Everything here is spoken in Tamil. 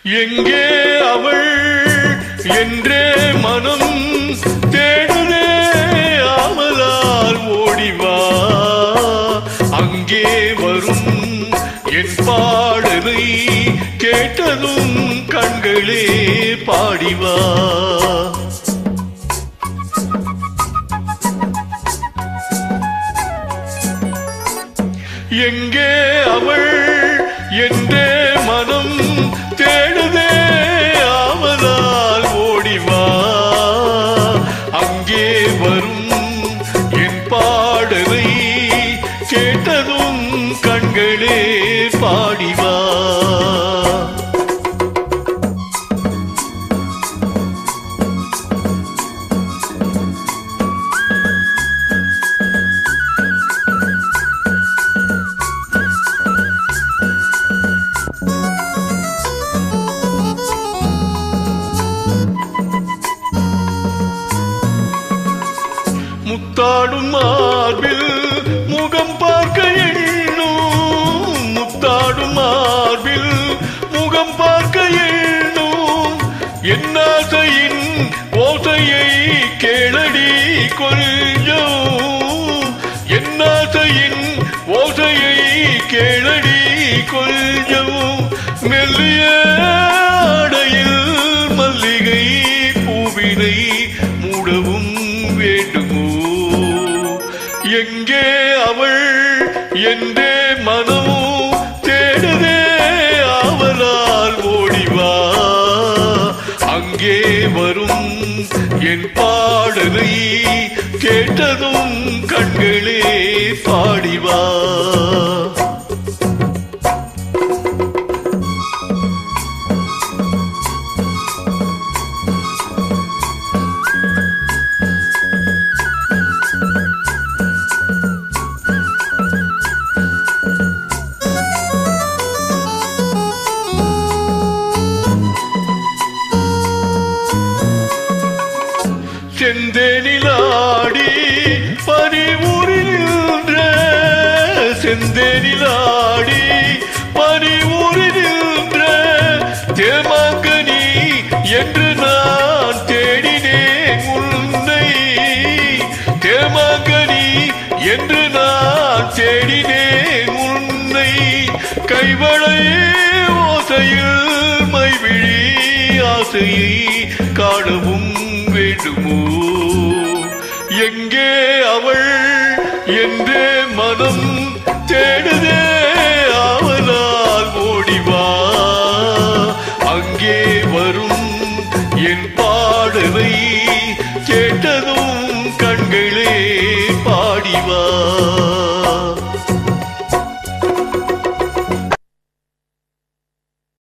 எங்கே அவள் என்றே மனம் தேடுதே ஆவலால் ஓடிவா அங்கே வரும் என் பாடலை கேட்டதும் கண்களே பாடிவா எங்கே அவள் என்றே மனம் தேடுதே ஆவலால் ஓடிவா அங்கே வரும் என் பாடலை கேட்டதும் கண்களே பாடிவா முத்தாடும் மார்பில் முகம் பார்க்க எண்ணும் முத்தாடும் மார்பில் முகம் பார்க்க எண்ணும் என்னாசையின் ஓசையை கேளடி கொஞ்சம் என்னாசையின் ஓசையை கேளடி கொஞ்சம் மெல்லிய ஆடையில் மல்லிகை பூவினை மூடவும் வேண்டுமோ எங்கே அவள் என்றே மனமோ தேடுதே ஆவலால் ஓடிவா அங்கே வரும் என் பாடலை கேட்டதும் கண்களே பாடிவா செந்தேனிலாடி பனியூரில் நின்ற செந்தேனிலாடி பனியூரில் நின்ற தேமாங்கனி என்று நான் தேடினேன் உன்னை தேமாங்கனி என்று நான் தேடினேன் உன்னை கைவளை ஓசையில் மைவிழி ஆசையை காணவும் வேண்டுமோ எங்கே அவள் என்றே மனம்